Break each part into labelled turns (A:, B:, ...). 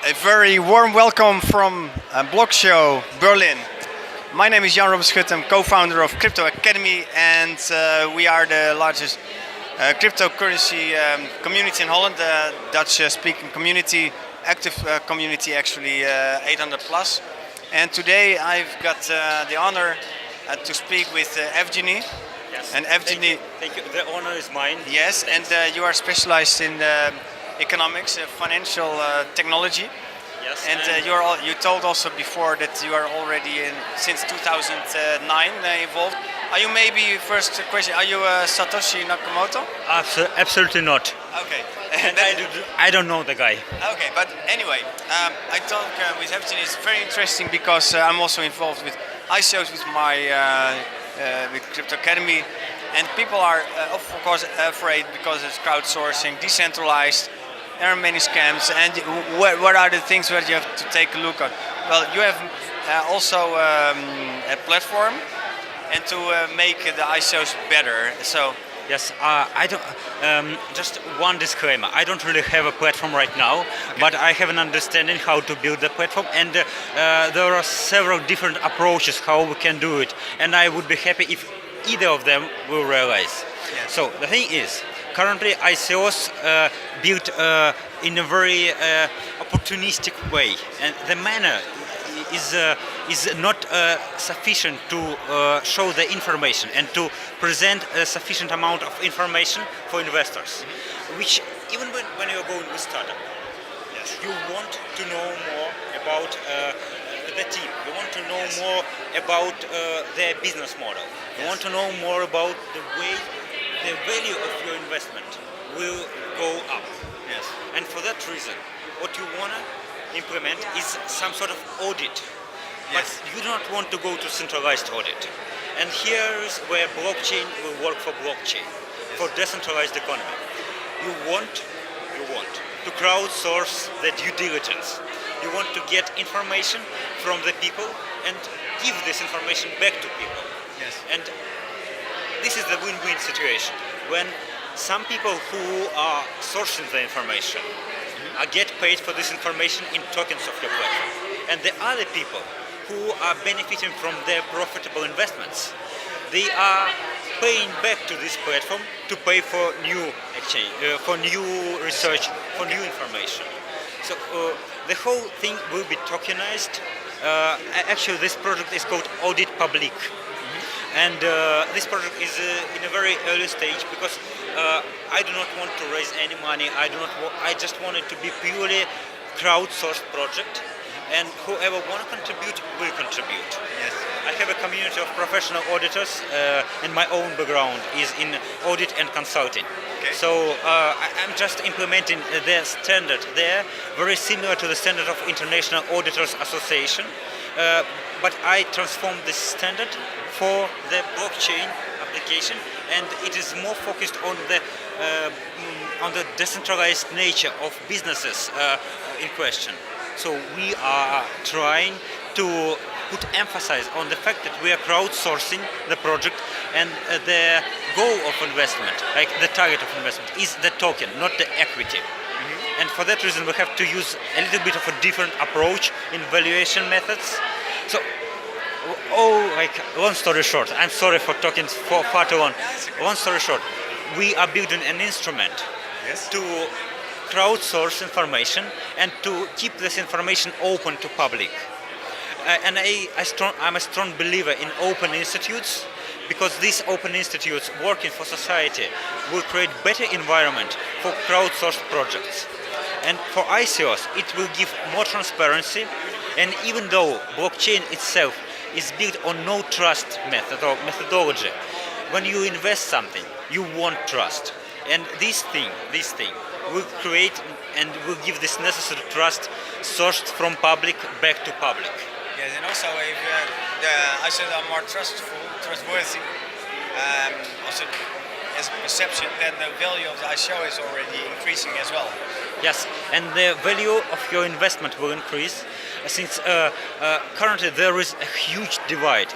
A: A very warm welcome from Block Show Berlin. My name is Jan Robert Schut. I'm co-founder of Crypto Academy, and we are the largest cryptocurrency community in Holland, Dutch-speaking community, active community actually, 800 plus. And today I've got the honor to speak with Evgeny.
B: Yes.
A: And Evgeny,
B: Thank you. The honor is mine.
A: yes, and you are specialized in economics, financial technology.
B: Yes.
A: And you told also before that you are already since 2009 involved. Are you maybe, first question, are you Satoshi Nakamoto?
B: Absolutely not.
A: Okay.
B: And I don't know the guy.
A: Okay, but anyway, I talk with Evgeny. It's very interesting because I'm also involved with ICOs with my with Crypto Academy, and people are of course afraid because it's crowdsourcing, decentralized. There are many scams, and what are the things that you have to take a look at? Well, you have also a platform, and to make the ICOs better. So.
B: Yes, I don't. Just one disclaimer: I don't really have a platform right now, but I have an understanding how to build the platform, and there are several different approaches how we can do it. And I would be happy if either of them will realize.
A: Yes.
B: So the thing is, currently ICOs built in a very opportunistic way, and the manner is not sufficient to show the information and to present a sufficient amount of information for investors. Which even when you're going with startup,
A: Yes.
B: you want to know more about the team. You want to know more about their business model. You want to know more about the way the value of your investment will go up.
A: Yes.
B: And for that reason, what you want to implement is some sort of audit. But
A: Yes.
B: you do not want to go to centralized audit. And here is where blockchain will work for blockchain, for decentralized economy. You want to crowdsource the due diligence. You want to get information from the people and give this information back to people.
A: Yes.
B: And this is the win-win situation when some people who are sourcing the information get paid for this information in tokens of your platform, and the other people who are benefiting from their profitable investments, they are paying back to this platform to pay for new exchange, for new research, for new information. So the whole thing will be tokenized. Actually, this project is called Audit Public. And this project is in a very early stage because I do not want to raise any money. I just want it to be purely crowdsourced project, and whoever want to contribute will contribute.
A: Yes.
B: I have a community of professional auditors, and my own background is in audit and consulting.
A: Okay.
B: So I'm just implementing their standard there, very similar to the standard of International Auditors Association. But I transformed this standard for the blockchain application, and it is more focused on the decentralized nature of businesses in question. So we are trying to put emphasis on the fact that we are crowdsourcing the project, and the goal of investment, like the target of investment, is the token, not the equity. And for that reason, we have to use a little bit of a different approach in valuation methods. So, long story short, I'm sorry for talking for far too long. Long story short, we are building an instrument
A: Yes.
B: to crowdsource information and to keep this information open to public. And I'm a strong believer in open institutes, because these open institutes working for society will create better environment for crowdsourced projects. And for ICOs, it will give more transparency. And even though blockchain itself is built on no trust method or methodology, when you invest something, you want trust. And this thing will create and will give this necessary trust sourced from public back to public.
A: Yes, and also if the ICOs are more trustworthy, also as a perception, then the value of the ICO is already increasing as well.
B: Yes, and the value of your investment will increase, since currently there is a huge divide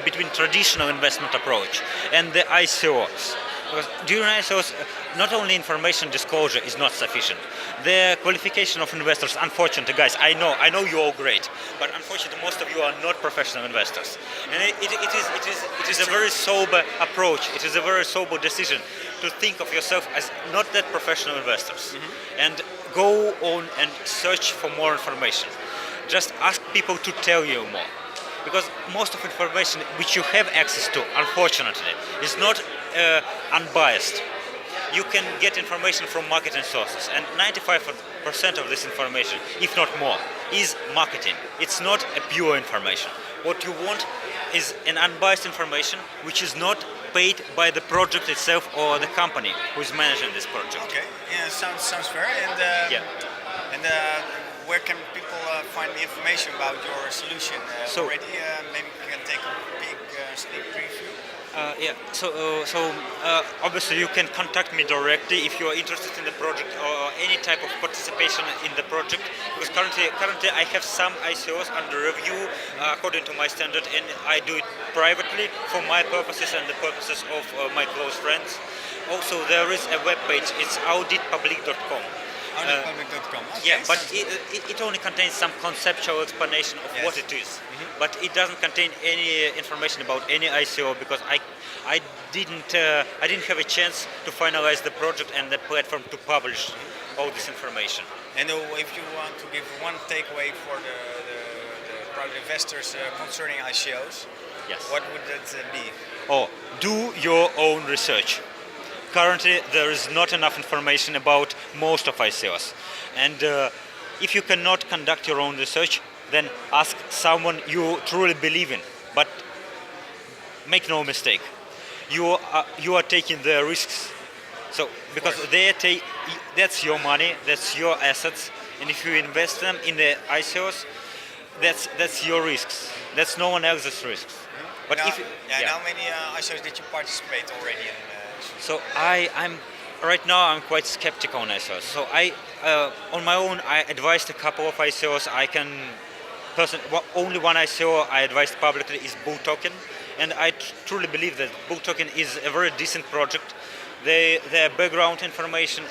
B: between traditional investment approach and the ICOs. Because during ICOs, not only information disclosure is not sufficient. The qualification of investors, unfortunately, guys, I know you're all great, but unfortunately, most of you are not professional investors. And it is a very sober approach. It is a very sober decision to think of yourself as not that professional investors, and go on and search for more information. Just ask people to tell you more. Because most of information which you have access to, unfortunately, is not unbiased. You can get information from marketing sources, and 95% of this information, if not more, is marketing. It's not a pure information. What you want is an unbiased information which is not paid by the project itself or the company who is managing this project.
A: Okay, yeah, sounds fair. And where can people find the information about your solution already? Maybe we can take a big sneak preview.
B: Obviously you can contact me directly if you are interested in the project or any type of participation in the project. Because currently I have some ICOs under review according to my standard, and I do it privately for my purposes and the purposes of my close friends. Also, there is a web page. It's auditpublic.com.
A: Auditpublic.com. Okay,
B: yeah, but it only contains some conceptual explanation of what it is. But it doesn't contain any information about any ICO, because I didn't have a chance to finalize the project and the platform to publish all this information.
A: And if you want to give one takeaway for the private investors concerning ICOs,
B: yes,
A: what would that be?
B: Do your own research. Currently, there is not enough information about most of ICOs, and if you cannot conduct your own research, then ask someone you truly believe in. But make no mistake, you are taking the risks. So because that's your money, that's your assets, and if you invest them in the ICOs, that's your risks. That's no one else's risks. But
A: how many ICOs did you participate already in?
B: So I'm right now I'm quite skeptical on ICOs. So on my own I advised a couple of ICOs. Only one ICO I advised publicly is Bull Token, and I truly believe that Bull Token is a very decent project. Their background information,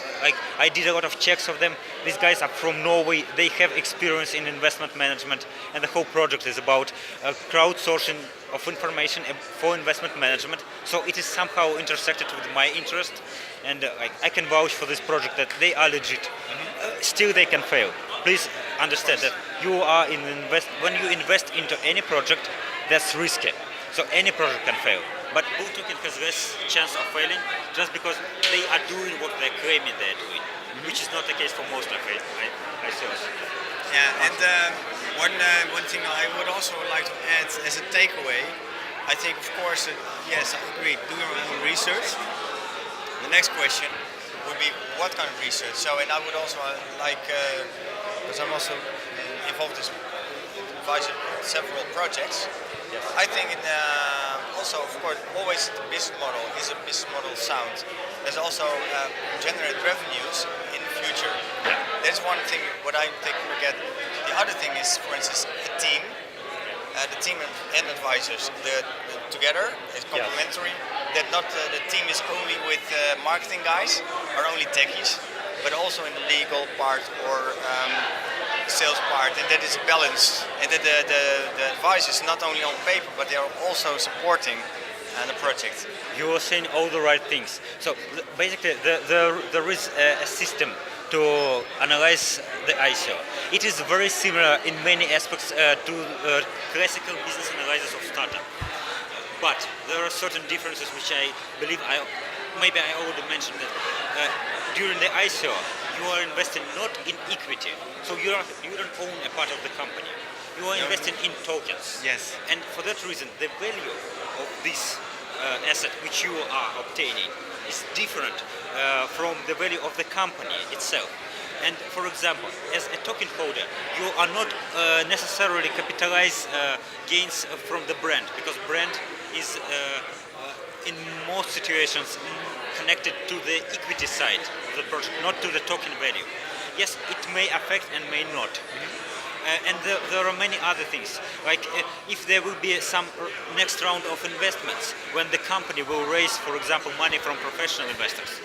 B: I did a lot of checks of them. These guys are from Norway. They have experience in investment management, and the whole project is about crowdsourcing of information for investment management. So it is somehow intersected with my interest, and I can vouch for this project that they are legit. Still, they can fail. Please understand that when you invest into any project, that's risky. So any project can fail. But Bull Token has less chance of failing just because they are doing what they're claiming they're doing, which is not the case for most of ICOs.
A: Yeah, and one thing I would also like to add as a takeaway, I think, of course, yes, I agree, do your own research. The next question would be what kind of research? So, and I would also like, because I'm also involved as advisor in several projects, yes. I think also, of course, always the business model is a business model sound. There's also generate revenues in the future.
B: Yeah.
A: That's one thing what I take a look at. The other thing is, for instance, a team. The team and advisors together is complementary. Yeah. That not the team is only with marketing guys or only techies, but also in the legal part or sales part, and that is balanced, and that the advisors not only on paper but they are also supporting the project.
B: You are saying all the right things. So basically there is a system to analyze the ICO. It is very similar in many aspects to classical business analysis of startup, but there are certain differences which I believe maybe I already mentioned that during the ICO you are investing not in equity, so you don't own a part of the company. You are investing in tokens.
A: Yes.
B: And for that reason, the value of this asset which you are obtaining is different from the value of the company itself. And for example, as a token holder, you are not necessarily capitalize gains from the brand, because brand is in most situations connected to the equity side of the project, not to the token value. Yes, it may affect and may not. And there are many other things. Like if there will be some next round of investments, when the company will raise, for example, money from professional investors,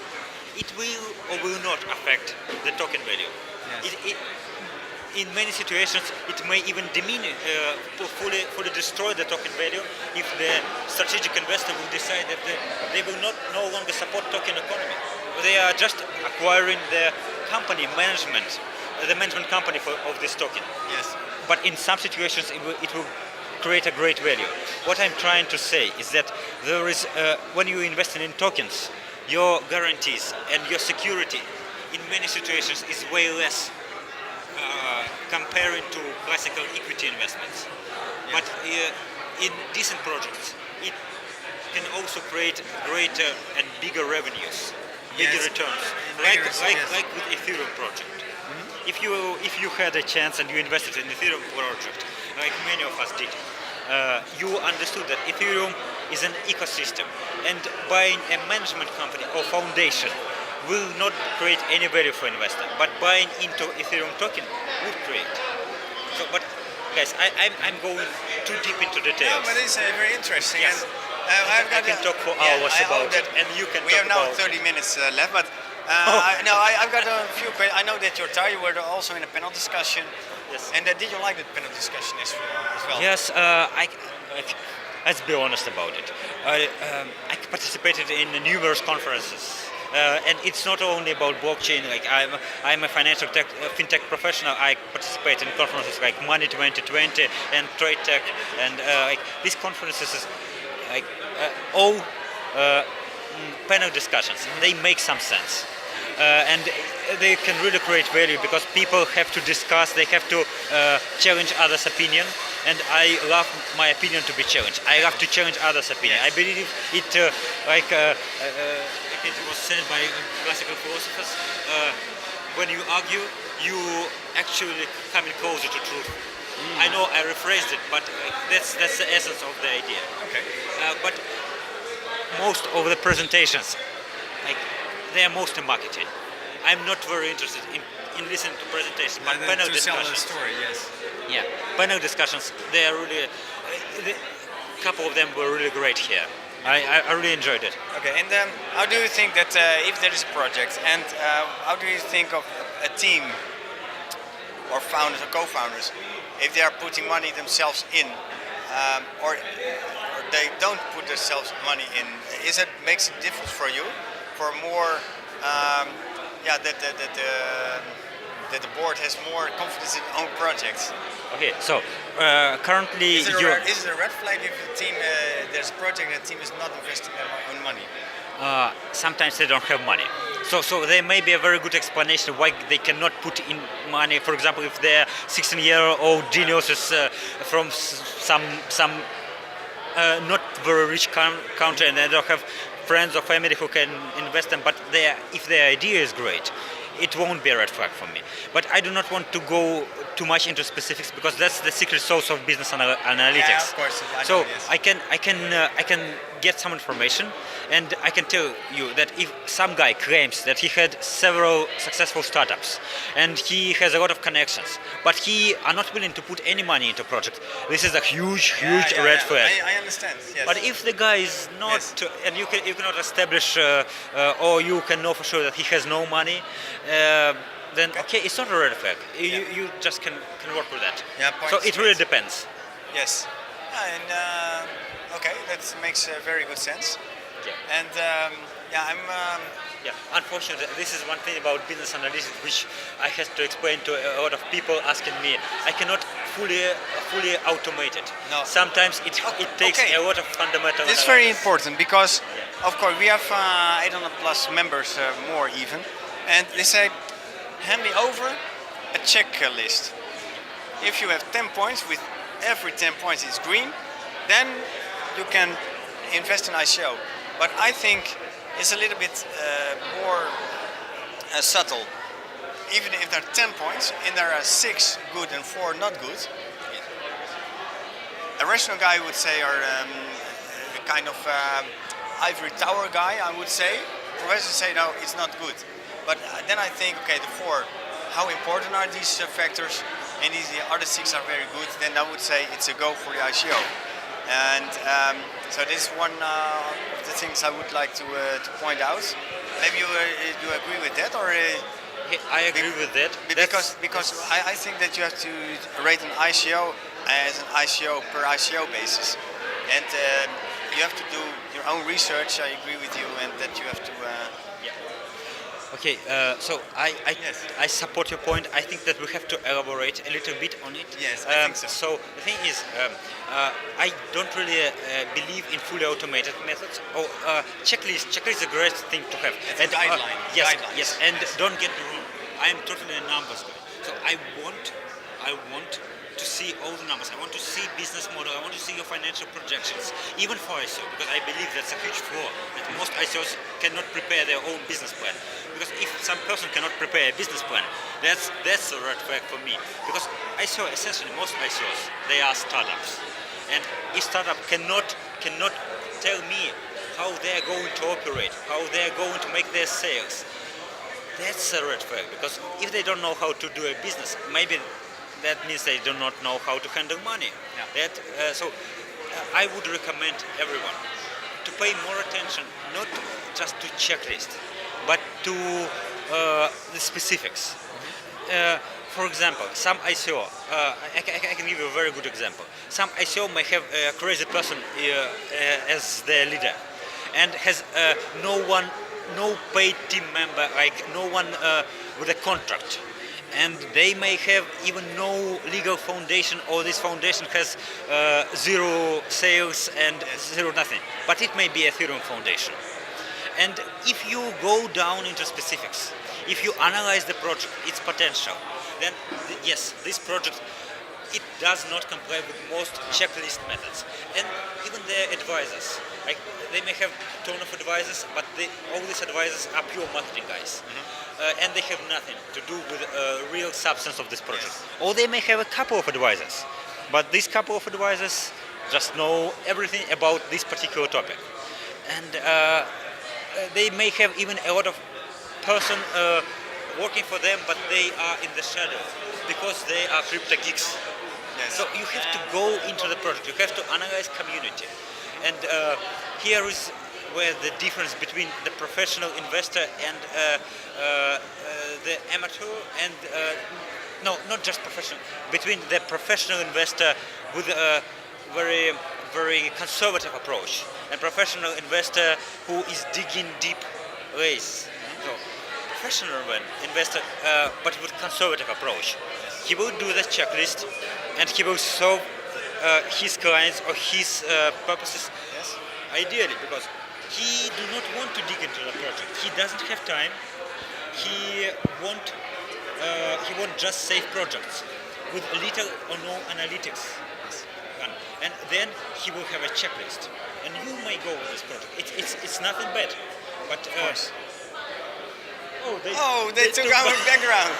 B: it will or will not affect the token value.
A: Yes.
B: In many situations, it may even diminish, fully destroy the token value if the strategic investor will decide that they will no longer support token economy. They are just acquiring the company management, the management company of this token.
A: Yes.
B: But in some situations, it will create a great value. What I'm trying to say is that there is, when you invest in tokens, your guarantees and your security in many situations is way less comparing to classical equity investments.
A: Yeah.
B: But in decent projects, it can also create greater and bigger revenues, bigger
A: Yes.
B: returns,
A: Bigger,
B: like with Ethereum project. If you had a chance and you invested in Ethereum project, like many of us did, you understood that Ethereum is an ecosystem, and buying a management company or foundation will not create any value for investor, but buying into Ethereum token would create. So, but guys, I'm going too deep into details.
A: No, but it's very interesting.
B: Yes.
A: And,
B: I can talk for hours
A: I
B: about
A: hope that
B: it, and you can
A: We
B: talk
A: have now
B: about
A: 30 minutes left, but I've got a few questions. I know that you're tired. You were also in a panel discussion.
B: Yes.
A: And did you like the panel discussion as well?
B: Yes, let's be honest about it. I participated in numerous conferences. And it's not only about blockchain. Like I'm a financial fintech professional. I participate in conferences like Money 2020 and Trade Tech, and like these conferences is like all panel discussions. They make some sense. And they can really create value because people have to discuss, they have to challenge others' opinion, and I love my opinion to be challenged. I love to challenge others' opinion.
A: Yes.
B: I believe it, like it was said by classical philosophers, when you argue, you actually coming closer to truth. I know I rephrased it, but that's the essence of the idea.
A: Okay.
B: But most of the presentations, like, they are mostly marketing. I'm not very interested in listening to presentations, but panel
A: to sell the
B: discussions.
A: story, yes.
B: Yeah, panel discussions. They are really. A couple of them were really great here. I really enjoyed it.
A: Okay, and how do you think that if there is a project, and how do you think of a team or founders or co-founders, if they are putting money themselves in, or they don't put themselves money in, makes a difference for you, for more, that the board has more confidence in own projects?
B: Okay, so currently
A: Is it a red flag if the team there's a project and the team is not investing their own money?
B: sometimes they don't have money. So there may be a very good explanation why they cannot put in money. For example, if they're 16-year-old geniuses from some not very rich country and they don't have friends or family who can invest them, but if their idea is great, it won't be a red flag for me. But I do not want to go too much into specifics because that's the secret sauce of business analytics.
A: Yeah, of course.
B: So
A: yes.
B: I can get some information, and I can tell you that if some guy claims that he had several successful startups and he has a lot of connections, but he are not willing to put any money into a project, this is a huge red flag.
A: I understand. Yes.
B: But if the guy is not,
A: Yes.
B: and you cannot establish, or you can know for sure that he has no money, then okay, it's not a red flag. You just can work with that.
A: Yeah,
B: So
A: points
B: it really
A: made.
B: depends.
A: Yes. And okay, that makes very good sense.
B: Yeah.
A: And I'm.
B: Yeah, unfortunately, this is one thing about business analytics which I have to explain to a lot of people asking me. I cannot fully automate it.
A: No.
B: Sometimes it takes
A: Okay.
B: a lot of fundamental.
A: This is very
B: analysis.
A: important because, of course, we have 800 plus members, more even, and they say, hand me over a checklist. If you have 10 points, with every 10 points is green, then you can invest in ICO. But I think it's a little bit more subtle. Even if there are 10 points and there are 6 good and 4 not good, a rational guy would say, or a kind of ivory tower guy, I would say, professors say, no, it's not good. But then I think, okay, the 4, how important are these factors? and these the other 6 are very good, then I would say it's a go for the ICO. And so this is one of the things I would like to point out. Maybe you agree with that, or
B: I agree with that.
A: because I think that you have to rate an ICO as an ICO per ICO basis, and you have to do your own research. I agree with you, and that you have to.
B: Okay, so
A: Yes.
B: I support your point. I think that we have to elaborate a little bit on it.
A: Yes, I think so.
B: So the thing is, I don't really believe in fully automated methods. Or checklist is a great thing to have.
A: It's a guideline.
B: Yes,
A: Guidelines.
B: yes. And
A: Yes.
B: don't get me wrong. I am totally a numbers guy. So I want to see all the numbers. I want to see business model. I want to see your financial projections, even for ICO, because I believe that's a huge flaw. That most ICOs cannot prepare their own business plan. Because if some person cannot prepare a business plan, that's a red flag for me. Because ICO, essentially, most ICOs, they are startups, and if startup cannot tell me how they're going to operate, how they're going to make their sales, that's a red flag. Because if they don't know how to do a business, maybe that means they do not know how to handle money.
A: Yeah.
B: I would recommend everyone to pay more attention, not just to checklist, but to the specifics. For example, some ICO, I can give you a very good example. Some ICO may have a crazy person as their leader, and has no paid team member, like no one with a contract. And they may have even no legal foundation, or this foundation has zero sales and zero nothing. But it may be a Ethereum foundation. And if you go down into specifics, if you analyze the project, its potential, then yes, this project, it does not comply with most checklist methods. And even their advisors, like they may have a ton of advisors, but all these advisors are pure marketing guys. And they have nothing to do with real substance of this project. Or they may have a couple of advisors, but these couple of advisors just know everything about this particular topic. And they may have even a lot of person working for them, but they are in the shadow because they are crypto geeks.
A: Yes.
B: So you have to go into the project, you have to analyze community. And here is where the difference between the professional investor and the amateur, and no, not just professional, between the professional investor with a very conservative approach and professional investor who is digging deep ways. So professional investor, but with conservative approach, he will do the checklist and he will solve his clients or his purposes.
A: Yes.
B: Ideally, because he do not want to dig into the project. He doesn't have time. He won't just save projects with little or no analytics. And then he will have a checklist. And you may go with this project. It's nothing bad. But
A: they took our background.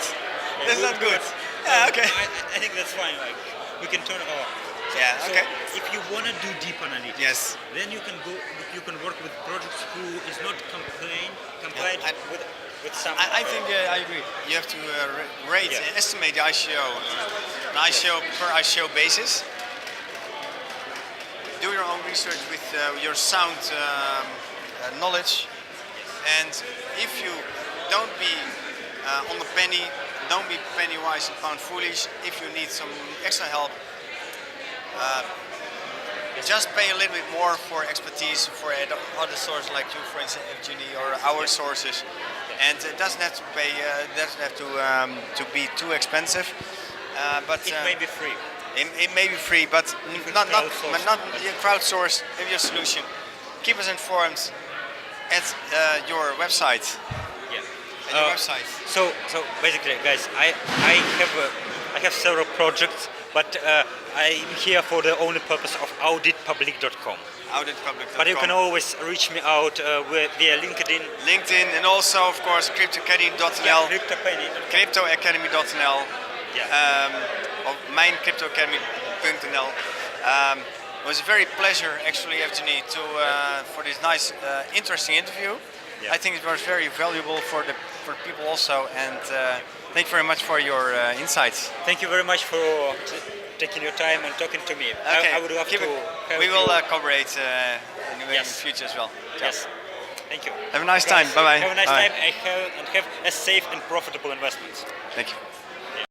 A: That's not good. Yeah, okay.
B: I think that's fine. Like we can turn it off.
A: Yeah, okay.
B: So if you want to do deep analytics,
A: Yes.
B: then you can work with projects who is not compliant with some.
A: I think I agree. You have to rate,
B: Yeah.
A: estimate the ICO, an ICO per ICO basis. Do your own research with your sound knowledge, and if you don't be on the penny, don't be penny wise and pound foolish. If you need some extra help, just pay a little bit more for expertise for other sources like you, for instance, Evgeny, or our sources, and it doesn't have to pay. Doesn't have to be too expensive. But
B: It may be free.
A: It may be free, but not
B: crowdsource.
A: crowdsource your solution. Keep us informed at your website.
B: Yeah.
A: At your website.
B: So basically, guys, I have several projects, but I'm here for the only purpose of auditpublic.com.
A: Auditpublic.com.
B: But you can always reach me out via LinkedIn.
A: LinkedIn, and also, of course, cryptoacademy.nl. Cryptoacademy.nl.
B: Yeah.
A: Of mijncryptoacademy.nl. It was a very pleasure, actually, Evgeny, for this nice, interesting interview.
B: Yeah.
A: I think it was very valuable for for people also. And thank you very much for your insights.
B: Thank you very much for taking your time and talking to me.
A: Okay.
B: I would love
A: Keep
B: to
A: it.
B: have
A: We will
B: you.
A: cooperate in the
B: Yes.
A: future as well.
B: Yes. Thank you.
A: Have a nice time. Bye bye.
B: Have a nice
A: Bye.
B: time and have a safe and profitable investment.
A: Thank you.